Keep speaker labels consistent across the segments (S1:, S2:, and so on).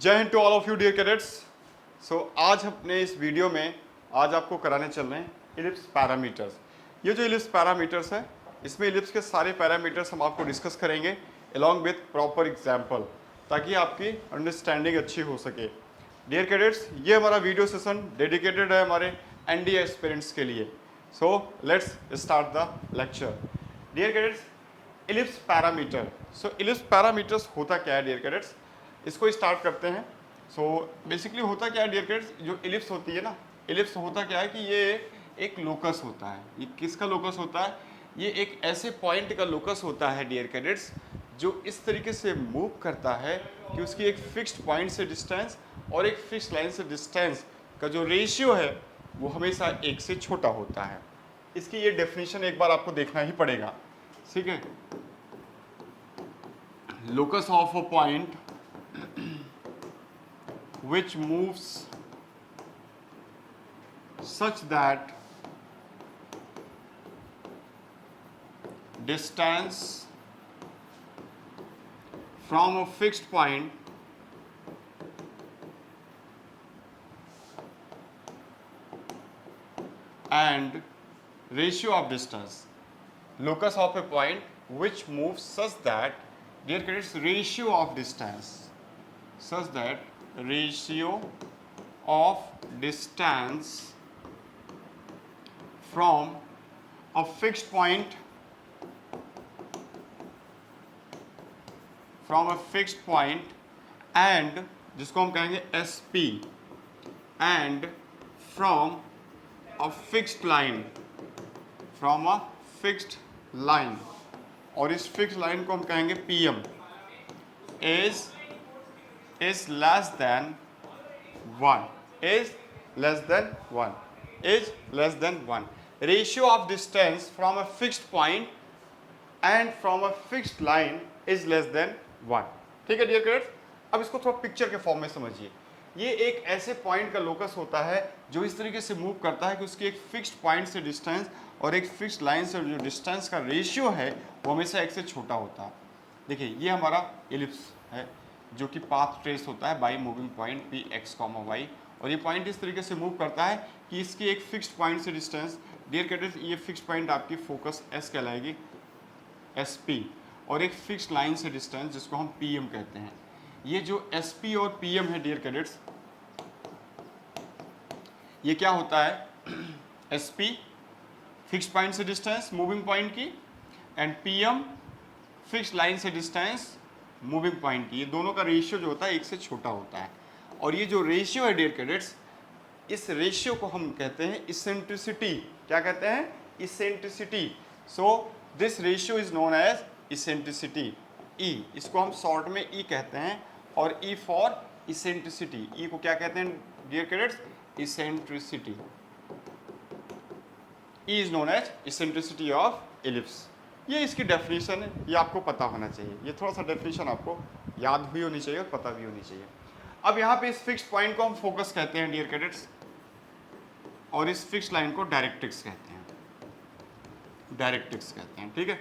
S1: जय हिंद to all of you dear cadets. So आज अपने इस वीडियो में आज आपको कराने चल रहे हैं इलिप्स पैरामीटर्स। ये जो इलिप्स पैरामीटर्स है, इसमें इलिप्स के सारे पैरामीटर्स हम आपको डिस्कस करेंगे अलॉन्ग विथ प्रॉपर एग्जाम्पल, ताकि आपकी अंडरस्टैंडिंग अच्छी हो सके। डियर कैडेट्स, ये हमारा वीडियो सेशन डेडिकेटेड है हमारे एनडीए एस्पिरेंट्स के लिए। So let's start the lecture. Dear cadets, ellipse parameter. So ellipse parameters होता क्या है डियर कैडेट्स, इसको स्टार्ट करते हैं। सो बेसिकली होता क्या है डियर कैडेट्स, जो इलिप्स होती है ना, इलिप्स होता क्या है कि ये एक लोकस होता है। ये किसका लोकस होता है? ये एक ऐसे पॉइंट का लोकस होता है डियर कैडेट्स, जो इस तरीके से मूव करता है कि उसकी एक फिक्स्ड पॉइंट से डिस्टेंस और एक फिक्स लाइन से डिस्टेंस का जो रेशियो है वो हमेशा एक से छोटा होता है। इसकी ये डेफिनेशन एक बार आपको देखना ही पड़ेगा, ठीक है। Locus of a point which moves such that distance from a fixed point and ratio of distance. Locus of a point which moves such that, dear cadets, ratio of distance, such that ratio of distance from a fixed point and जिसको हम कहेंगे SP and from a fixed line और इस fix line को हम कहेंगे PM is less than 1. Ratio of distance from a fixed point and from a fixed line is less than 1. ठीक है डियर कैडेट्स, अब इसको थोड़ा पिक्चर के फॉर्म में समझिए। ये एक ऐसे पॉइंट का लोकस होता है जो इस तरीके से मूव करता है कि उसकी एक फिक्स्ड पॉइंट से डिस्टेंस और एक फिक्स्ड लाइन से जो डिस्टेंस का रेशियो है वो हमेशा एक से छोटा होता है। देखिए, ये हमारा इलिप्स है जो कि पाथ ट्रेस होता है by moving point P x comma y, और ये पॉइंट इस तरीके से मूव करता है कि इसकी एक फिक्स्ड पॉइंट से डिस्टेंस, डियर कैडेट्स, ये फिक्स्ड पॉइंट आपकी फोकस एस कहलाएगी, एस पी, और एक फिक्स्ड लाइन से डिस्टेंस जिसको हम पी एम कहते हैं। ये जो एस पी और पी एम है डियर कैडेट्स, ये क्या होता है? एस पी फिक्स्ड पॉइंट से डिस्टेंस मूविंग पॉइंट की, and P M fixed line से डिस्टेंस मूविंग पॉइंट की। ये दोनों का रेशियो जो होता है एक से छोटा होता है, और ये जो रेशियो है डियर कैडेट्स, इस रेशियो को हम कहते हैं इसेंट्रिसिटी। क्या कहते हैं? Eccentricity. So this ratio is known as eccentricity, E. इसको हम शॉर्ट में ई कहते हैं, और ई फॉर इसेंट्रिसिटी। ई को क्या कहते हैं dear cadets? Eccentricity. E is known as eccentricity of ellipse. ये इसकी डेफिनेशन है, ये आपको पता होना चाहिए। ये थोड़ा सा डेफिनेशन आपको याद हुई होनी चाहिए और पता भी होनी चाहिए। अब यहाँ पे इस फिक्स्ड पॉइंट को हम फोकस कहते हैं डियर कैडेट्स, और इस फिक्स्ड लाइन को डायरेक्ट्रिक्स कहते हैं, ठीक है।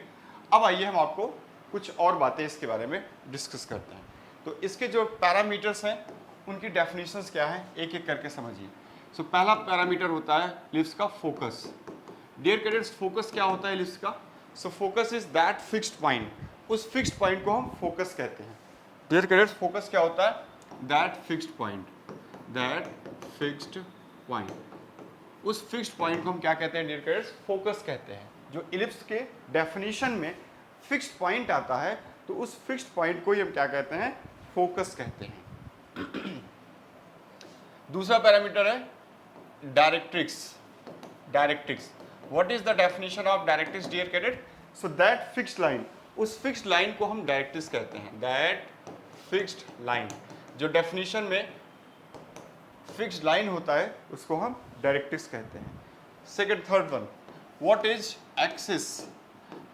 S1: अब आइए हम आपको कुछ और बातें इसके बारे में डिस्कस करते हैं। तो इसके जो पैरामीटर्स हैं उनकी डेफिनेशंस क्या हैं, एक एक करके समझिए। सो पहला पैरामीटर होता है इलिप्स का फोकस। डियर कैडेट्स, फोकस क्या होता है इलिप्स का? So focus is that fixed point, उस फिक्स्ड पॉइंट को हम फोकस कहते हैं। डियर कैडेट्स, फोकस क्या होता है? दैट फिक्स्ड पॉइंट, उस फिक्स्ड पॉइंट को हम क्या कहते हैं डियर कैडेट्स? फोकस कहते हैं। जो इलिप्स के डेफिनेशन में फिक्स्ड पॉइंट आता है, तो उस फिक्स्ड पॉइंट को ही हम क्या कहते हैं? फोकस कहते हैं। दूसरा पैरामीटर है directrix. What is the definition of directrix dear cadet? So that fixed line, उस फिक्स्ड लाइन को हम डायरेक्ट्रिक्स कहते हैं। दैट फिक्स्ड लाइन, जो डेफिनेशन में फिक्स्ड लाइन होता है उसको हम डायरेक्ट्रिक्स कहते हैं। Second, third one, what is axis?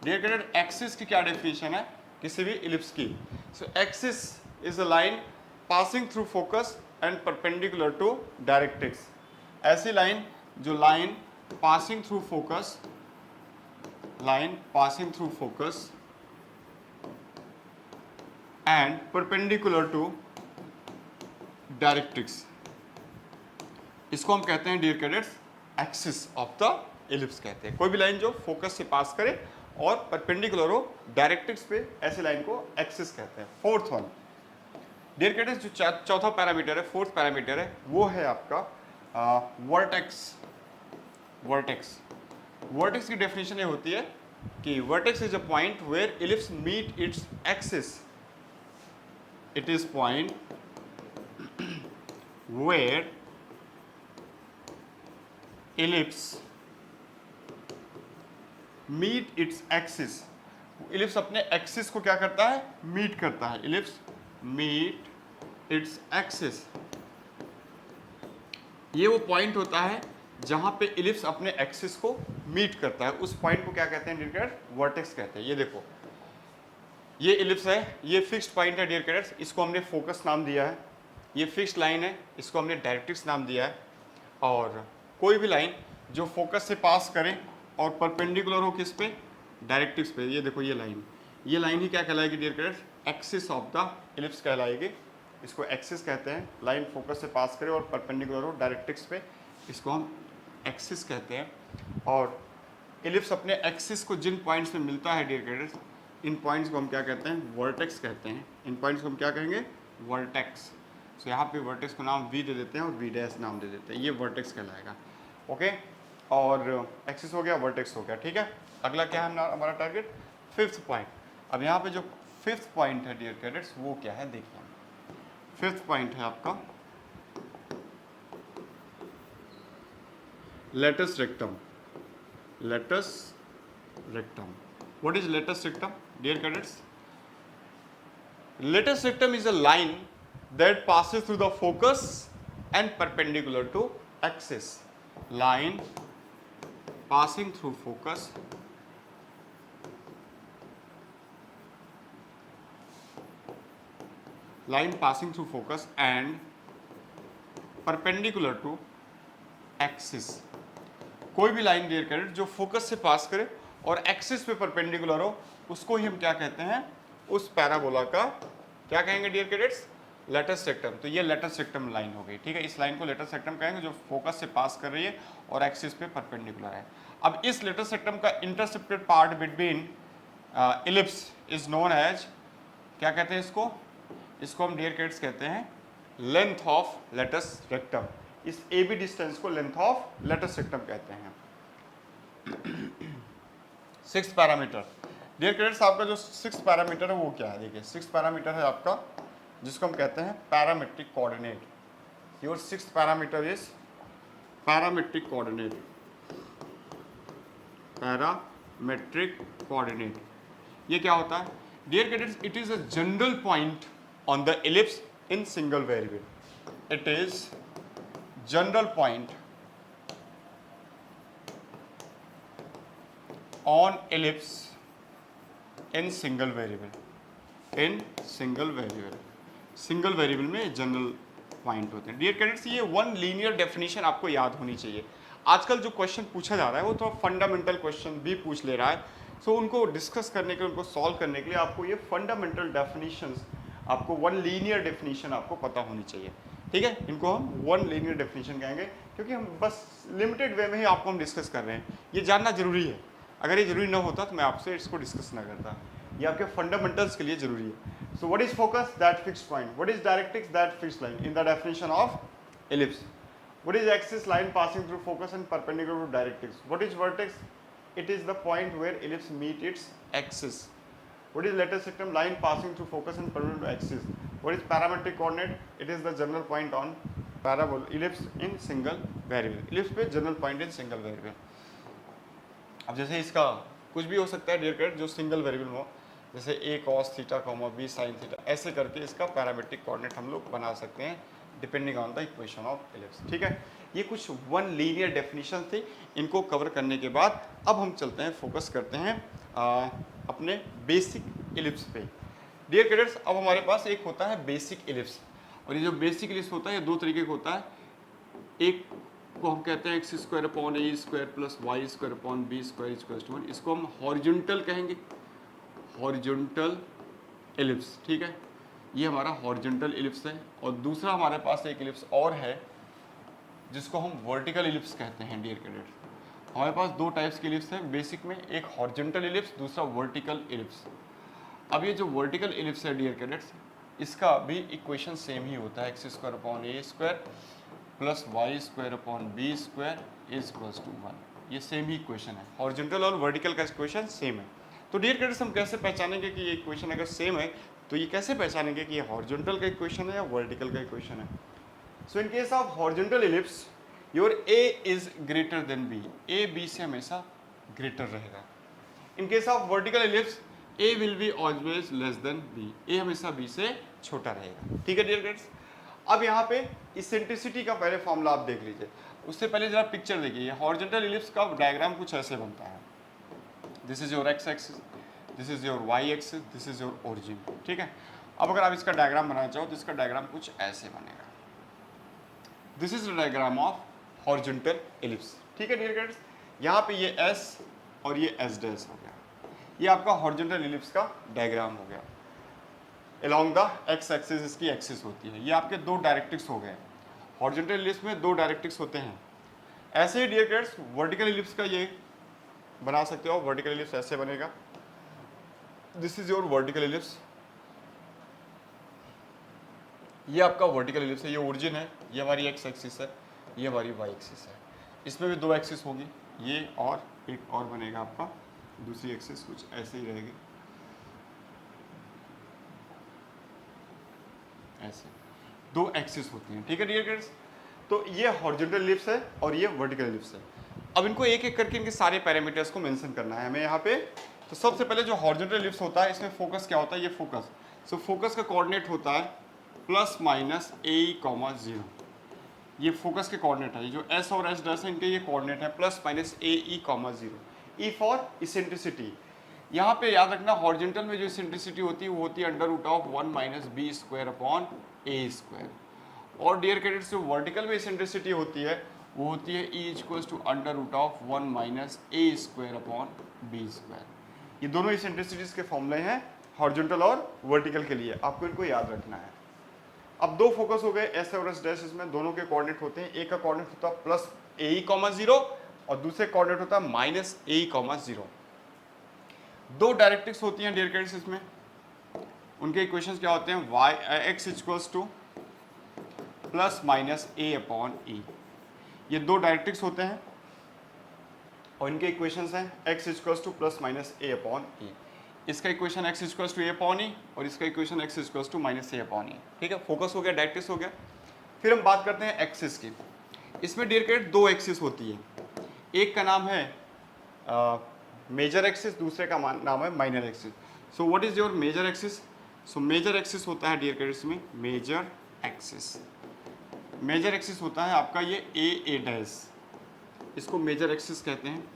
S1: Dear cadet, axis की क्या डेफिनेशन है किसी भी इलिप्स की? So axis is a line passing through focus and perpendicular to directrix. ऐसी लाइन जो line passing through focus and perpendicular to directrix, इसको हम कहते हैं dear cadets axis of the ellipse कहते हैं। कोई भी लाइन जो फोकस से पास करे और परपेंडिकुलर हो डायरेक्ट्रिक्स पे, ऐसे लाइन को एक्सिस कहते हैं। फोर्थ वन डियर कैडेट्स, जो चौथा पैरामीटर है, फोर्थ पैरामीटर है, वो है आपका वर्टेक्स। वर्टेक्स, वर्टेक्स की डेफिनेशन ये होती है कि vertex is a point where ellipse meet its axis. It is point where ellipse meet its axis. Ellipse अपने एक्सिस को क्या करता है, मीट करता है। इलिप्स मीट इट्स एक्सिस, ये वो पॉइंट होता है जहां पे इलिप्स अपने एक्सिस को मीट करता है। उस पॉइंट को क्या कहते हैं डियर कैडेट्स, वर्टेक्स कहते हैं। ये देखो, ये इलिप्स है, ये फिक्स्ड पॉइंट है डियर कैडेट्स, इसको हमने फोकस नाम दिया है। ये फिक्स्ड लाइन है, इसको हमने डायरेक्ट्रिक्स नाम दिया है। और कोई भी लाइन जो फोकस से पास करे और परपेंडिकुलर हो किस पे, डायरेक्ट्रिक्स पे, ये देखो ये लाइन ही क्या कहलाएगी dear cadets, axis of the ellipse कहलाएगी। इसको एक्सिस कहते हैं। लाइन फोकस से पास करे और परपेंडिकुलर हो डायरेक्ट्रिक्स पे, इसको हम एक्सिस कहते हैं। और इलिप्स अपने एक्सिस को जिन पॉइंट्स में मिलता है डियर कैडेट्स, इन पॉइंट्स को हम क्या कहते हैं, वर्टेक्स कहते हैं। इन पॉइंट्स को हम क्या कहेंगे, वर्टेक्स। तो यहाँ पे वर्टेक्स को नाम वी दे देते हैं और वी डैश नाम दे देते हैं, ये वर्टेक्स कहलाएगा। ओके, और एक्सिस हो गया, वर्टेक्स हो गया, ठीक है। अगला क्या है हमारा टारगेट, फिफ्थ पॉइंट। अब यहाँ पे जो फिफ्थ पॉइंट है डियर कैडेट्स, वो क्या है देखिए। फिफ्थ पॉइंट है आपका latus rectum. Latus rectum, what is latus rectum dear cadets? Latus rectum is a line that passes through the focus and perpendicular to axis. Line passing through focus and perpendicular to axis. कोई भी line dear cadet जो focus से पास करे और axis पे perpendicular हो, उसको ही हम क्या कहते हैं, उस पैराबोला का क्या कहेंगे डियर कैडेट्स, लेटस रेक्टम। तो ये लेटस रेक्टम लाइन हो गई, ठीक है। इस लाइन को लेटस रेक्टम कहेंगे जो फोकस से पास कर रही है और एक्सिस पे परपेंडिकुलर है। अब इस लेटस रेक्टम का intercepted part between ellipse is known as, क्या कहते हैं इसको, इसको हम डियर कैडेट्स कहते हैं लेंथ ऑफ लेटस रेक्टम। इस ए बी डिस्टेंस को लेंथ ऑफ लेटस रेक्टम कहते हैं। सिक्स्थ पैरामीटर डियर कैडेट्स, आपका जो सिक्स्थ पैरामीटर है वो क्या है, देखिए सिक्स्थ पैरामीटर है आपका जिसको हम कहते हैं parametric coordinate. Your sixth parameter is parametric coordinate. Parametric coordinate, ये क्या होता है dear cadets, it is a general point on the ellipse in single variable. It is general point on ellipse in single variable. In single variable, single variable में general point होते हैं dear cadets. ये one linear definition आपको याद होनी चाहिए। आजकल जो क्वेश्चन पूछा जा रहा है वो थोड़ा फंडामेंटल क्वेश्चन भी पूछ ले रहा है, सो उनको डिस्कस करने के लिए, उनको सॉल्व करने के लिए आपको ये फंडामेंटल डेफिनेशंस, आपको वन लीनियर डेफिनेशन आपको पता होनी चाहिए, ठीक है। इनको हम वन लीनियर डेफिनेशन कहेंगे क्योंकि हम बस लिमिटेड वे में ही आपको हम डिस्कस कर रहे हैं। ये जानना जरूरी है, अगर ये जरूरी ना होता तो मैं आपसे इसको डिस्कस ना करता। ये आपके फंडामेंटल्स के लिए जरूरी है। So what is focus? That fixed point. What is directrix? That fixed line in the definition of ellipse. What is axis? Line passing through focus and perpendicular to directrix. What is vertex? It is the point where ellipse meet its axis. What is letter system? Line passing through focus and perpendicular to axis. What is parametric coordinate? It is the general point on parabola ellipse in single variable. Ellipse पे general point in single variable. अब जैसे इसका कुछ भी हो सकता है dear cadet जो सिंगल वेरिएबल में हो, जैसे a cos theta comma b sin theta, ऐसे करके इसका पैरामेट्रिक कोऑर्डिनेट हम लोग बना सकते हैं depending on the equation of ellipse, ठीक है। ये कुछ वन लीनियर डेफिनेशन थी, इनको कवर करने के बाद अब हम चलते हैं, फोकस करते हैं अपने बेसिक इलिप्स पे डियर कैडेट्स। अब हमारे पास एक होता है बेसिक इलिप्स, और ये जो बेसिक इलिप्स होता है ये दो तरीके का होता है। एक को हम कहते हैं x square upon a square plus y square upon b square equals to 1, इसको हम हॉरिजॉन्टल कहेंगे, हॉरिजॉन्टल इलिप्स, ठीक है। ये हमारा हॉरिजॉन्टल इलिप्स है, और दूसरा हमारे पास एक इलिप्स और है जिसको हम वर्टिकल इलिप्स कहते हैं डियर कैडेट्स। हमारे पास दो टाइप्स के इलिप्स हैं बेसिक में, एक हॉरिजॉन्टल इलिप्स, दूसरा वर्टिकल इलिप्स। अब ये जो वर्टिकल इलिप्स है डियर कैडेट्स, इसका भी इक्वेशन सेम ही होता है, x square upon a square plus y square upon b square is equals to 1। ये सेम ही इक्वेशन है, हॉरिजॉन्टल और वर्टिकल का इक्वेशन सेम है। तो डियर कैडेट्स, हम कैसे पहचानेंगे कि ये इक्वेशन अगर सेम है, तो ये कैसे पहचानेंगे कि ये हॉरिजॉन्टल का इक्वेशन है या वर्टिकल का इक्वेशन है? So in case of horizontal ellipse, your A is greater than B, A B से हमेशा ग्रेटर रहेगा। In case of vertical ellipse, A will be always less than B, A हमेशा B से छोटा रहेगा। ठीक है डियर कैडेट्स। अब यहाँ पे इसेंट्रिसिटी का पहले फॉर्मूला आप देख लीजिए, उससे पहले जरा पिक्चर देखिए। हॉरिजॉन्टल इलिप्स का डायग्राम कुछ ऐसे बनता है, this is your x axis, this is your y axis, this is your origin. ठीक है, अब अगर आप इसका डायग्राम बनाना चाहो तो इसका डायग्राम कुछ ऐसे बनेगा। This is the diagram of horizontal ellipse. ठीक है डियर कैडेट्स, यहाँ पे ये एस और ये एस डैश हो गया, ये आपका हॉरिजॉन्टल इलिप्स का डायग्राम हो गया। अलोंग द एक्स एक्सिस इसकी एक्सिस होती है, ये आपके दो डायरेक्ट्रिक्स हो गए। हॉरिजॉन्टल इलिप्स में दो डायरेक्ट्रिक्स होते हैं। ऐसे ही डियर कैडेट्स, वर्टिकल इलिप्स का ये बना सकते हो, वर्टिकल इलिप्स ऐसे बनेगा। This is your vertical ellipse, ये आपका वर्टिकल इलिप्स है, ये ओरिजिन है, ये हमारी एक्स एक्सिस है, ये हमारी वाई एक्सिस है। इसमें भी दो एक्सिस होगी, ये और एक और बनेगा आपका, दूसरी एक्सिस कुछ ऐसे ही रहेगी, ऐसे दो एक्सिस होती हैं। ठीक है डियर कैडेट्स, तो ये हॉरिजॉन्टल इलिप्स है और ये वर्टिकल इलिप्स है। अब इनको एक एक करके इनके सारे पैरामीटर्स को मेंशन करना है हमें यहाँ पे। तो सबसे पहले जो हॉरिजॉन्टल इलिप्स होता है, इसमें फोकस क्या होता है, ये फोकस। सो फोकस का कोऑर्डिनेट होता है प्लस माइनस ए कॉमा 0, ये फोकस के कोऑर्डिनेट है। ये जो एस और एस डैश है, इनके ये कोऑर्डिनेट है plus minus A E comma 0। E for eccentricity, यहाँ पे याद रखना हॉरिजॉन्टल में जो इसेंट्रिसिटी होती है वो होती है under root of 1 minus b square upon a square. और डियर कैडेट्स, जो वर्टिकल में इसेंट्रिसिटी होती है वो होती है e equals to under root of 1 minus a square upon b square. ये दोनों इसेंट्रिसिटीज के फॉर्मूले हैं हॉरिजॉन्टल और वर्टिकल के लिए, आपको इनको याद रखना है। अब दो फोकस हो गए एस और एस डैश, इसमें दोनों के कोऑर्डिनेट होते हैं, एक का कोऑर्डिनेट होता है प्लस ए ई कॉमा 0 और दूसरे कोऑर्डिनेट होता है माइनस ए ई कॉमा 0। दो डायरेक्ट्रिक्स होती हैं डियर कैडेट्स, इसमें उनके इक्वेशंस क्या होते हैं, Y X equals to plus minus A upon E. ये दो डायरेक्ट्रिक्स होते हैं और इनके इक्वेशंस हैं X equals to plus minus A upon E. इसका equation X equals to A upon E और इसका equation X equals to minus A upon E. ठीक है, फोकस हो गया, डायरेक्ट्रिक्स हो गया। फिर हम बात करते हैं एक्सिस की। इसमें डियर कैडेट दो एक्सिस होती है, एक का नाम है मेजर एक्सिस, दूसरे का नाम है minor axis. So what is your major axis? So major axis होता है डियर कैडेट्स में मेजर एक्सिस। मेजर एक्सिस होता है आपका ये ए डैश, इसको मेजर एक्सिस कहते हैं,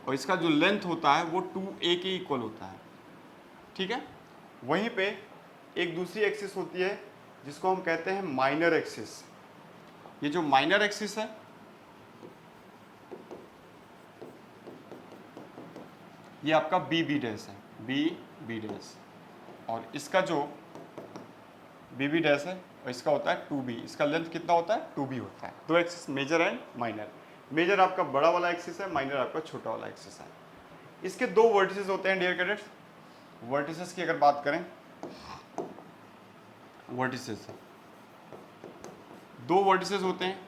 S1: और इसका जो लेंथ होता है वो 2a के इक्वल होता है। ठीक है, वहीं पे एक दूसरी एक्सिस होती है जिसको हम कहते हैं माइनर एक्सिस। ये जो माइनर एक्सिस है ये आपका बी डैश है, बी डैश, और इसका जो बी डैश है और इसका होता है 2b, इसका लेंथ कितना होता है 2b होता है। दो axis major and minor. Major आपका बड़ा वाला एक्सिस है, माइनर आपका छोटा वाला एक्सिस है। इसके दो वर्टिसेस होते हैं डियर कैडेट्स। वर्टिसेस की अगर बात करें, वर्टिसेस दो वर्टिसेस होते हैं,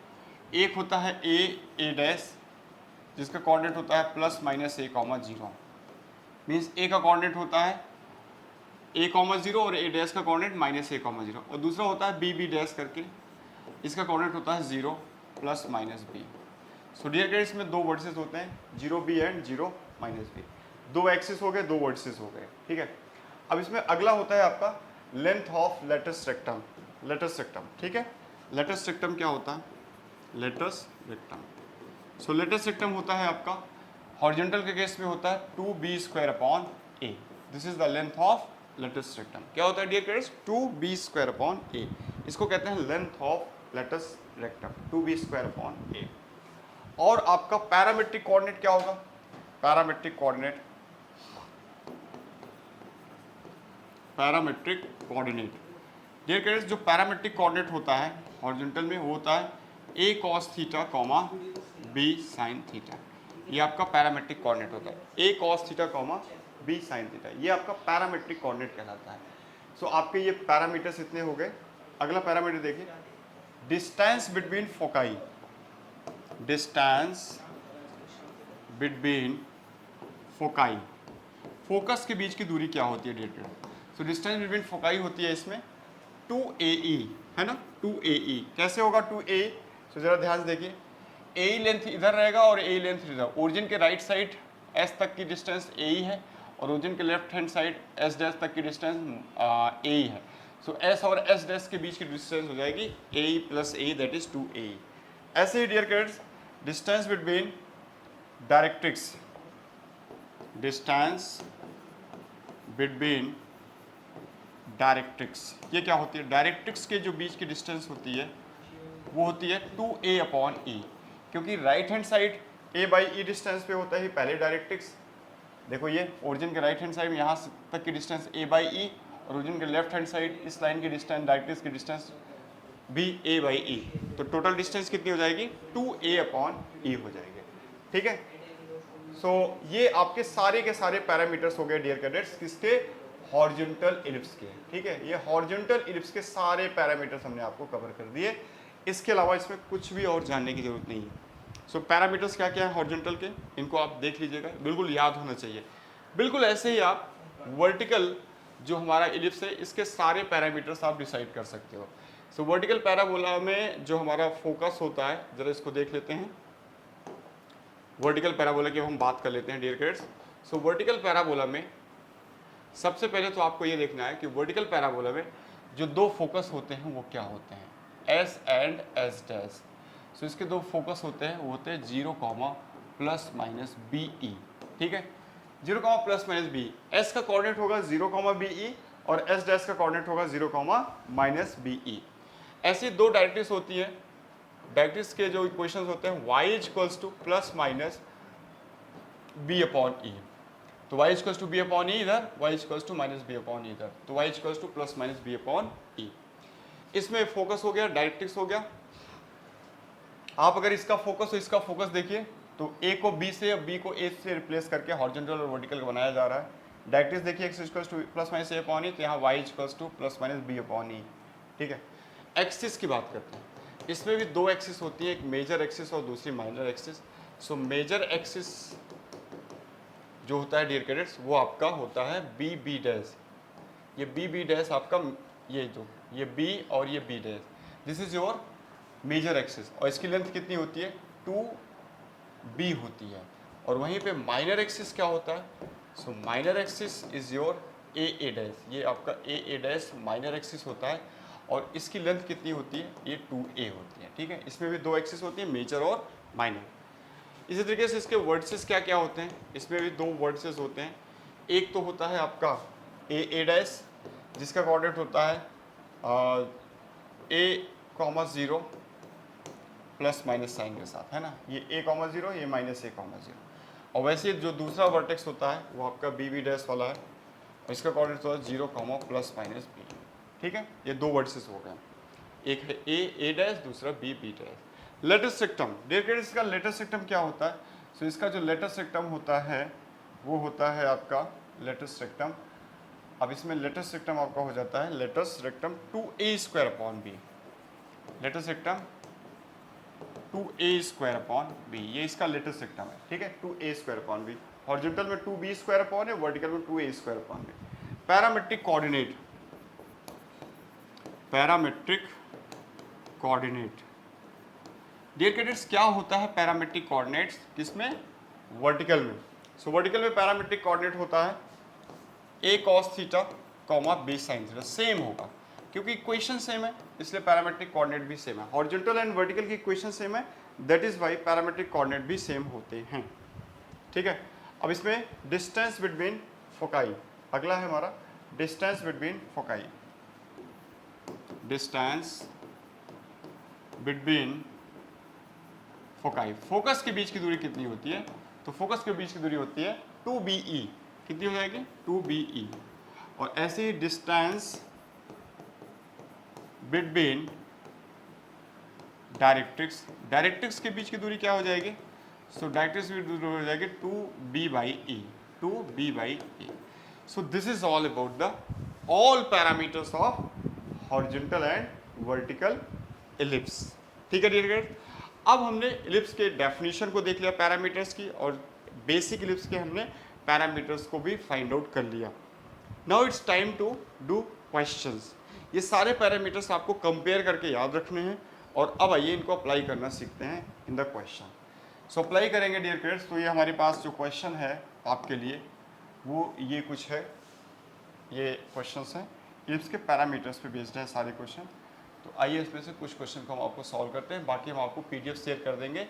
S1: एक होता है ए डैश जिसका कोऑर्डिनेट होता है प्लस माइनस ए कॉमा 0, मीन्स ए का कोऑर्डिनेट होता है ए कॉमा 0 और ए डैश का कोऑर्डिनेट माइनस ए कॉमा 0, और दूसरा होता है बी डैश करके, इसका कोऑर्डिनेट होता है 0 plus minus b. So dear cadets में दो वर्टिसेस होते हैं, 0b एंड 0 माइनस बी। दो एक्सिस हो गए, दो वर्टिसेस हो गए। ठीक है, अब इसमें अगला होता है आपका length of latus rectum. Latus rectum, ठीक है, लेटस रेक्टम क्या होता है, latus rectum. So latus rectum होता है आपका हॉरिजॉन्टल के केस में होता है 2b square upon a। This is the length of latus rectum. क्या होता है dear cadets, 2b square upon a। इसको कहते हैं length of latus rectum, 2b square upon a। और आपका पैरामेट्रिक कोऑर्डिनेट क्या होगा, parametric coordinate parametric coordinate. Dear cadets, जो पैरामेट्रिक कोऑर्डिनेट होता है हॉरिजॉन्टल में वो होता है a cos theta comma b sin theta. ये आपका पैरामेट्रिक कोऑर्डिनेट होता है, a cos theta comma b sin theta, ये आपका पैरामेट्रिक कोऑर्डिनेट कहलाता है। सो आपके ये पैरामीटर्स इतने हो गए। अगला पैरामीटर देखिए, distance between foci. Distance between foci, focus के बीच की दूरी क्या होती है dear cadets? So distance between foci होती है इसमें 2AE, है ना, 2AE। कैसे होगा 2A? तो जरा ध्यान से देखिए, AE लेंथ इधर रहेगा और AE लेंथ इधर। ओरिजिन के राइट साइड S तक की डिस्टेंस AE है और ओरिजिन के left hand side S dash तक की डिस्टेंस AE है। सो S और S डैश के बीच की डिस्टेंस हो जाएगी AE plus AE, that is 2AE। ऐसे ही dear cadets, distance between directrix, distance between directrix, ये क्या होती है? डायरेक्ट्रिक्स के जो बीच की डिस्टेंस होती है वो होती है 2A अपॉन E, क्योंकि right hand side A by E distance पे होता है पहले डायरेक्ट्रिक्स। देखो ये ओरिजिन के राइट हैंड साइड में यहाँ तक की डिस्टेंस A बाई E और ओरिजिन के लेफ्ट हैंड साइड इस लाइन की डिस्टेंस, डायरेक्ट्रिक्स की डिस्टेंस भी A बाई E। तो टोटल डिस्टेंस कितनी हो जाएगी? 2A अपॉन E हो जाएगी। ठीक है, सो ये आपके सारे के सारे पैरामीटर्स हो गए डियर कैडेट्स, किसके? हॉरिजॉन्टल इलिप्स के। ठीक है, ये हॉरिजॉन्टल इलिप्स के सारे पैरामीटर्स हमने आपको कवर कर दिए। इसके अलावा इसमें कुछ भी और जानने की जरूरत नहीं है। सो पैरामीटर्स क्या क्या है हॉरिजॉन्टल के, इनको आप देख लीजिएगा, बिल्कुल याद होना चाहिए। बिल्कुल ऐसे ही आप वर्टिकल जो हमारा इलिप्स है इसके सारे पैरामीटर्स आप डिसाइड कर सकते हो। सो वर्टिकल पैराबोला में जो हमारा फोकस होता है, जरा इसको देख लेते हैं। वर्टिकल पैराबोला की हम बात कर लेते हैं dear cadets. So vertical parabola में सबसे पहले तो आपको ये देखना है कि वर्टिकल पैराबोला में जो दो फोकस होते हैं वो क्या होते हैं, S एंड S डैश। सो इसके दो फोकस होते हैं, वो होते हैं 0, प्लस माइनस BE। ठीक है, 0, प्लस माइनस BE। S का कोऑर्डिनेट होगा 0, BE और S डैश का कोऑर्डिनेट होगा 0, माइनस BE। ऐसी दो डायरेक्ट्रिक्स होती हैं। डायरेक्ट्रिक्स के जो इक्वेशंस होते हैं y equals to plus minus B upon E। तो y equals to B upon E इधर, y equals to minus B upon E इधर, तो y equals to plus minus B upon E। इसमें focus हो गया, directrix हो गया। आप अगर इसका फोकस हो, इसका फोकस देखिए, तो A को B से और B को A से रिप्लेस करके हॉरिजॉन्टल और वर्टिकल बनाया जा रहा है। डायरेक्ट्रिक्स देखिए, x equals to plus minus A upon E, तो यहाँ y equals to plus minus B upon E। ठीक है, एक्सिस की बात करते हैं। इसमें भी दो एक्सिस होती है, एक मेजर एक्सिस और दूसरी minor axis. So major axis जो होता है डियर कैडेट्स वो आपका होता है BB डैश। ये BB डैश आपका, ये B और ये B dash, this is your major axis. और इसकी लेंथ कितनी होती है? 2B होती है। और वहीं पे माइनर एक्सिस क्या होता है? सो minor axis is your AA dash. ये आपका AA डैश माइनर एक्सिस होता है और इसकी लेंथ कितनी होती है? ये 2A होती है। ठीक है, इसमें भी दो एक्सिस होती है, मेजर और माइनर। इसी तरीके से इसके वर्डसेस क्या क्या होते हैं? इसमें भी दो वर्डसेस होते हैं। एक तो होता है आपका AA डैश, जिसका कोऑर्डिनेट होता है A, 0 प्लस माइनस साइन के साथ, है ना। ये A, 0, ये माइनस A, 0। और वैसे जो दूसरा वर्टेक्स होता है वो आपका BB डैश वाला है और इसका कोऑर्डिनेट होता है 0, प्लस माइनस B। ठीक है, ये दो वर्डसेस हो गए, एक है A डैश, दूसरा B dash. Latus rectum, dear cadets, इसका लेटस रेक्टम क्या होता है? सो इसका जो लेटस रेक्टम होता है वो होता है आपका लेटस रेक्टम। अब इसमें लेटस रेक्टम आपका हो जाता है latus rectum 2A² upon B। Latus rectum 2A² upon B, ये इसका लेटस रेक्टम है। ठीक है, 2A² अपॉन B। हॉरिजॉन्टल में 2B² अपॉन है, वर्टिकल में 2A² upon B। Parametric coordinate, parametric coordinate dear cadets, क्या होता है पैरामेट्रिक कोऑर्डिनेट्स? किसमें? वर्टिकल में। सो वर्टिकल में पैरामेट्रिक कोऑर्डिनेट होता है A cos theta comma B sin theta. Same होगा क्योंकि इक्वेशन सेम है, इसलिए पैरामेट्रिक कोऑर्डिनेट भी सेम है। हॉरिजॉन्टल एंड वर्टिकल की इक्वेशन सेम है, that is why parametric coordinate भी सेम होते हैं। ठीक है, अब इसमें डिस्टेंस बिटवीन फोकाई, अगला है हमारा distance between foci. Distance between foci, focus के बीच की दूरी कितनी होती है? तो फोकस के बीच की दूरी होती है 2BE। कितनी हो जाएगी? 2BE। और ऐसे ही डिस्टेंस बिटवीन डायरेक्ट्रिक्स के बीच की दूरी क्या हो जाएगी? सो डायरेक्ट्रिक्स की दूरी हो जाएगी 2b/e, 2b/e. So this is all about the all parameters of horizontal and vertical ellipse. ठीक है डियर गाइस, अब हमने इलिप्स के डेफिनेशन को देख लिया पैरामीटर्स की, और बेसिक इलिप्स के हमने पैरामीटर्स को भी फाइंड आउट कर लिया. Now it's time to do questions. ये सारे पैरामीटर्स आपको कंपेयर करके याद रखने हैं, और अब आइए इनको अप्लाई करना सीखते हैं in the question. So apply करेंगे डियर फ्रेंड्स. तो ये हमारे पास जो क्वेश्चन है आपके लिए वो ये कुछ है, ये क्वेश्चंस हैं इलिप्स के पैरामीटर्स पे बेस्ड है सारे क्वेश्चन. तो आइए इसमें से कुछ क्वेश्चन को हम आपको सॉल्व करते हैं, बाकी हम आपको पीडीएफ शेयर कर देंगे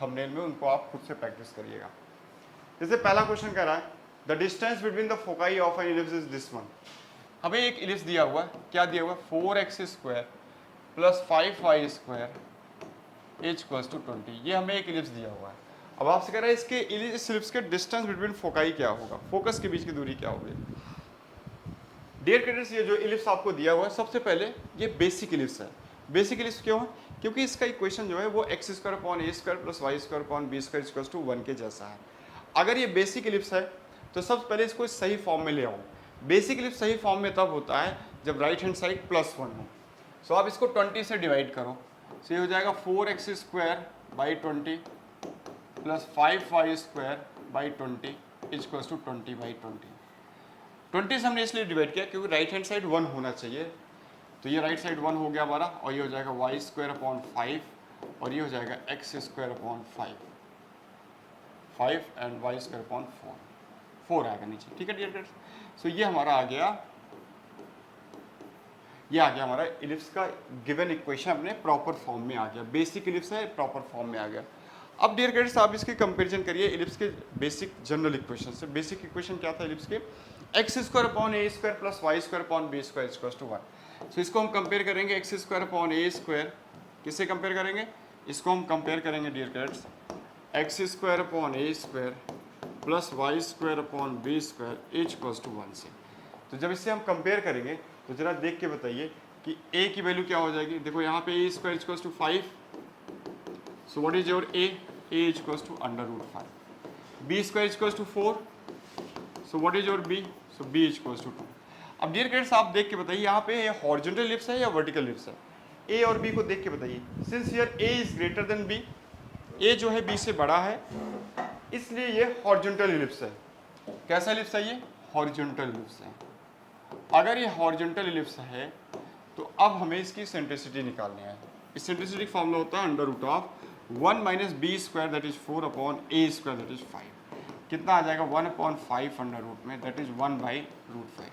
S1: थंबनेल में, उनको आप खुद से प्रैक्टिस करिएगा. जैसे पहला क्वेश्चन कह रहा है the distance between the foci of N ellipse is this one. हमें एक इलिप्स दिया हुआ है, क्या दिया हुआ है? 4x² + 5y² is equals to 20. ये हमें एक इलिप्स दिया हुआ है. अब आपसे कह रहा है इसके इस इलिप्स के डिस्टेंस बिटवीन फोकाई क्या होगा, फोकस के बीच की दूरी क्या होगी. डियर क्रिएटर्स, ये जो इलिप्स आपको दिया हुआ है, सबसे पहले ये बेसिक इलिप्स है. बेसिक इलिप्स क्यों है? क्योंकि इसका इक्वेशन जो है वो x² + a² + y² + b² equals to 1 के जैसा है. अगर ये बेसिक इलिप्स है तो सबसे पहले इसको सही फॉर्म में ले आओ. बेसिक इलिप्स सही फॉर्म में तब होता है जब राइट हैंड साइड +1 हो. सो आप इसको 20 से डिवाइड करो. सो ये हो जाएगा 4x² / 20 + 5y² / 20 इक्वल्स टू 20/20. 20 से हमने इसलिए डिवाइड किया क्योंकि राइट हैंड साइड 1 होना चाहिए. तो ये राइट साइड 1 हो गया हमारा, और ये हो जाएगा y² / 5 और ये हो जाएगा x² / 5 एंड y² / 4 आएगा नीचे. ठीक है डियर फ्रेंड्स, सो ये हमारा आ गया, ये आ गया हमारा इलिप्स का गिवन इक्वेशन अपने प्रॉपर फॉर्म में आ गया. बेसिक इलिप्स है, प्रॉपर फॉर्म में आ गया. अब डियर फ्रेंड्स आप इसकी कंपैरिजन करिए इलिप्स के बेसिक जनरल इक्वेशन से. बेसिक इक्वेशन क्या था इलिप्स के? x² / a² + y² / b² equals to 1. सो इसको हम कंपेयर करेंगे x² / a², किससे कंपेयर करेंगे? इसको हम कंपेयर करेंगे dear friends x² / a² + y² / b² equals to 1 से. तो जब इससे हम कंपेयर करेंगे तो जरा देख के बताइए कि a की वैल्यू क्या हो जाएगी. देखो यहाँ पे a² equals to 5. So what is your a equals to √5. b² equals to 4. So what is your b? So b equals to 2. अब डियर फ्रेंड्स आप देख के बताइए यहाँ पे हॉरिजॉन्टल इलिप्स है या वर्टिकल इलिप्स है? a और b को देख के बताइए. Since here a is greater than b, a जो है b से बड़ा है, इसलिए ये हॉरिजॉन्टल इलिप्स है. कैसा इलिप्स है ये? हॉरिजॉन्टल इलिप्स है. अगर ये हॉरिजॉन्टल इलिप्स है तो अब हमें इसकी सेंट्रिसिटी निकालनी है. इस सेंट्रिसिटी फार्मूला होता है √1 - b² that is 4/a² that is 5. कितना आ जाएगा? 1/5 अंडर रूट में, दैट इज 1/√5.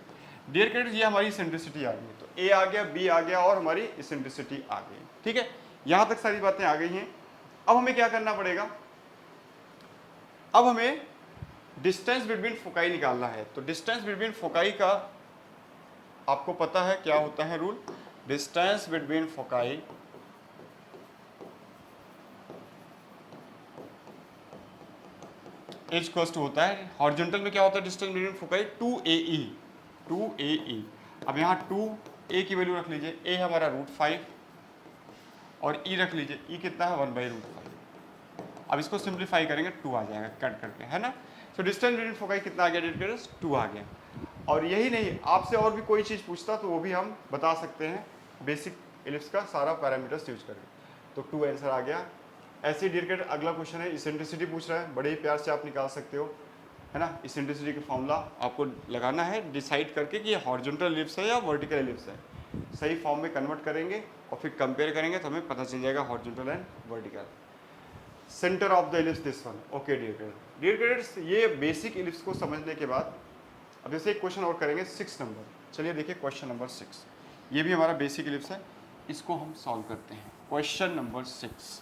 S1: डियर फ्रेंड्स, ये हमारी सेंट्रिसिटी आ गई. तो a आ गया, b आ गया और हमारी सेंट्रिसिटी आ गई. ठीक है, यहाँ तक सारी बातें आ गई हैं. अब हमें क्या करना पड़ेगा? अब हमें डिस्टेंस बिटवीन फोकाई निकालना है. तो डिस्टेंस बिटवीन फोकाई का आपको पता है क्या होता है rule? Distance between foci equals to होता है, हॉरिजॉन्टल में क्या होता है distance between foci? 2ae. 2ae. अब यहाँ 2a की वैल्यू रख लीजिए, a हमारा √5 और e रख लीजिए, e कितना है? 1/√5. अब इसको सिंप्लीफाई करेंगे 2 आ जाएगा कट करके, है ना. सो डिस्टेंस बिटवीन फोकाई कितना आ गया? 2 आ गया. और यही नहीं, आपसे और भी कोई चीज़ पूछता तो वो भी हम बता सकते हैं बेसिक इलिप्स का सारा पैरामीटर्स यूज करके. तो 2 आंसर आ गया. ऐसे डियर फ्रेंड्स अगला क्वेश्चन है, इसेंट्रिसिटी पूछ रहा है, बड़े ही प्यार से आप निकाल सकते हो, है ना. इसेंट्रिसिटी का फॉर्मूला आपको लगाना है डिसाइड करके कि ये हॉरिजॉन्टल इलिप्स है या वर्टिकल इलिप्स है. सही फॉर्म में कन्वर्ट करेंगे और फिर कंपेयर करेंगे तो हमें पता चल जाएगा horizontal and vertical. Centre of the ellipse this one. Okay dear friends, dear friends ये बेसिक इलिप्स को समझने के बाद अब जैसे एक क्वेश्चन और करेंगे 6 नंबर. चलिए देखिए क्वेश्चन नंबर 6. ये भी हमारा बेसिक इलिप्स है, इसको हम सॉल्व करते हैं. Question number 6.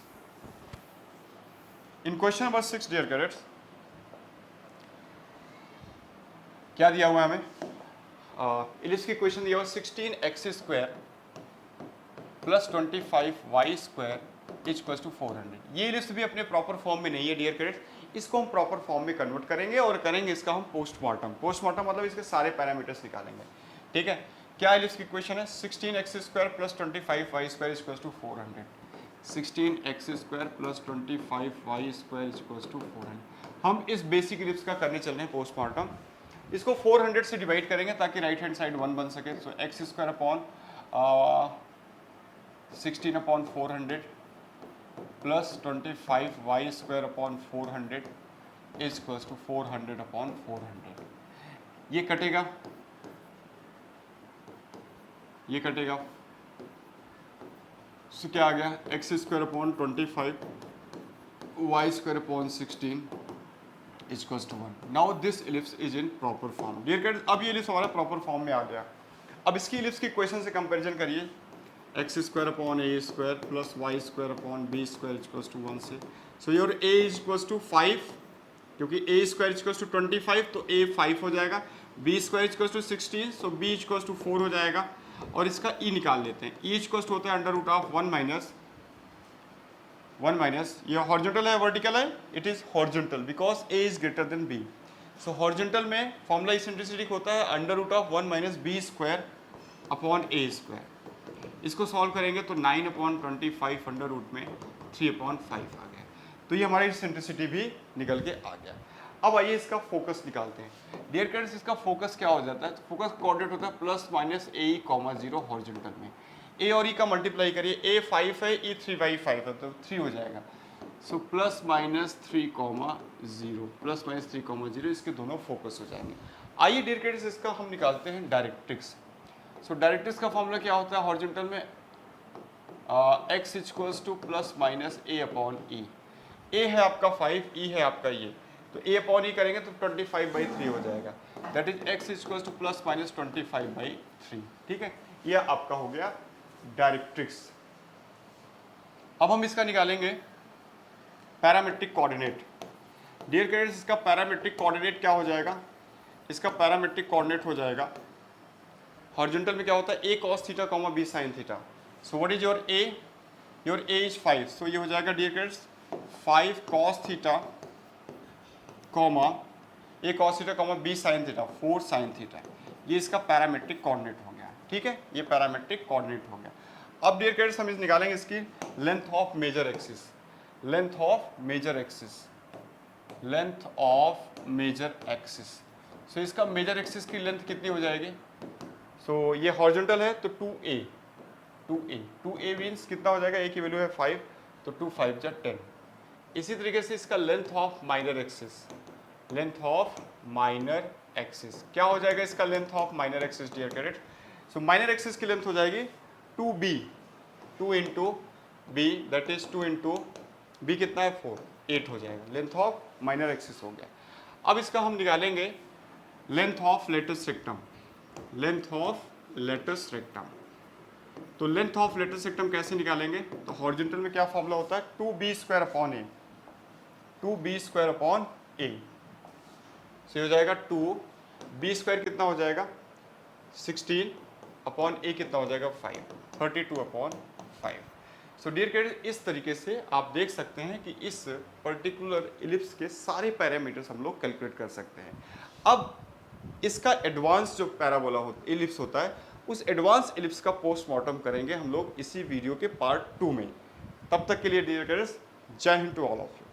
S1: इन क्वेश्चन नंबर 6 डियर कैडेट्स क्या दिया हुआ है हमें? इलिप्स की क्वेश्चन दिया हुआ 16x² + 25y² इक्वल्स टू 400। ये इलिप्स भी अपने प्रॉपर फॉर्म में नहीं है डियर कैडेट्स, इसको हम प्रॉपर फॉर्म में कन्वर्ट करेंगे और करेंगे इसका हम पोस्टमार्टम। पोस्टमार्टम मतलब इसके सारे पैरामीटर्स निकालेंगे, ठीक है। क्या इलिप्स की इक्वेशन है? 16x² plus 25y² equals to 400। 16x² plus 25y² equals to 400। हम इस बेसिक इलिप्स का करने चल रहे हैं पोस्टमार्टम। इसको 400 से डिवाइड करेंगे ताकि राइट हैंड साइड 1 बन सके। So x² upon 16 upon 400 plus 25y² upon 400 is equals to 400 upon 400। ये कटेगा, ये कटेगा, सो क्या आ गया? x² upon 25 y² upon 16 equals to 1। Now this ellipse is in proper form. Dear guys, अब ये इलिप्स हमारा प्रॉपर फॉर्म में आ गया। अब इसकी इलिप्स की इक्वेशन से कंपैरिजन करिए। x² upon a² plus y² upon b² equals to 1 से। So your a equals to 5, क्योंकि a² इक्वल्स टू 25 तो a 5 हो जाएगा, b² equals to 16 so b equals to 4 हो जाएगा। और इसका e निकाल लेते हैं। e इक्वल्स होता है अंडर रूट ऑफ 1 माइनस, ये हॉरिजॉन्टल है वर्टिकल है? It is horizontal because a is greater than b। So horizontal में फॉर्मूला इसेंट्रिसिटी होता है under root of 1 minus b² upon a²। इसको सॉल्व करेंगे तो 9 अपॉन 25 अंडर रूट में 3 अपॉन 5 आ गया। तो ये हमारी इसेंट्रिसिटी भी निकल के आ गया। अब आइए इसका फोकस निकालते हैं। डियर फ्रेंड्स, इसका फोकस क्या हो जाता है? फोकस कोऑर्डिनेट होता है प्लस माइनस ए कॉमा 0 हॉरिजॉन्टल में। ए और ई का मल्टीप्लाई करिए, ए 5 है, ई 3/5 है तो 3 हो जाएगा। So plus minus 3 comma 0, plus minus 3 comma 0, इसके दोनों फोकस हो जाएंगे। आइए डियर फ्रेंड्स, इसका हम निकालते हैं डायरेक्ट्रिक्स। सो डायरेक्ट्रिक्स का फॉर्मूला क्या होता है हॉरिजॉन्टल में? x equals to plus minus A upon E. A है आपका 5, ई है आपका ये, तो a अपॉन ई करेंगे तो 25/3 हो जाएगा। That is x equals to plus minus 25/3, ठीक है। ये आपका हो गया डायरेक्ट्रिक्स। अब हम इसका निकालेंगे पैरामेट्रिक कोऑर्डिनेट। डियर फ्रेंड्स, इसका पैरामेट्रिक कोऑर्डिनेट क्या हो जाएगा? इसका पैरामेट्रिक कोऑर्डिनेट हो जाएगा, हॉरिजॉन्टल में क्या होता है? a cos theta comma b sin theta. So what is your a? Your a is 5, so ये हो जाएगा dear friends 5 cos theta comma a cos theta comma b sin theta 4 sin theta. ये इसका parametric coordinate हो गया, ठीक है। ये पैरामेट्रिक कोऑर्डिनेट हो गया। अब डियर फ्रेंड्स, हम इस निकालेंगे इसकी length of major axis. Length of major axis, length of major axis. So इसका मेजर एक्सिस की लेंथ कितनी हो जाएगी? सो ये हॉरिजॉन्टल है तो 2a मीन्स कितना हो जाएगा? a की वैल्यू है 5, तो 2 5 जा 10। इसी तरीके से इसका length of minor axis, length of minor axis क्या हो जाएगा? इसका length of minor axis dear cadet, so minor axis की लेंथ हो जाएगी 2b, 2 into b, that is 2 into b कितना है 4, 8 हो जाएगा। लेंथ ऑफ माइनर एक्सिस हो गया। अब इसका हम निकालेंगे length of latus rectum, length of latus rectum. तो लेंथ ऑफ लेटस रेक्टम कैसे निकालेंगे? तो हॉरिजॉन्टल में क्या फॉर्मूला होता है? 2b² upon a, 2b² upon a। से हो जाएगा 2b² कितना हो जाएगा? 16 अपॉन a कितना हो जाएगा? 5, 32 अपॉन 5। सो डियर फ्रेंड्स, इस तरीके से आप देख सकते हैं कि इस पर्टिकुलर इलिप्स के सारे पैरामीटर्स हम लोग कैलकुलेट कर सकते हैं। अब इसका एडवांस जो पैराबोला इलिप्स होता है, उस एडवांस इलिप्स का पोस्टमार्टम करेंगे हम लोग इसी वीडियो के पार्ट 2 में। तब तक के लिए डियर फ्रेंड्स, जय हिंद टू ऑल ऑफ यू।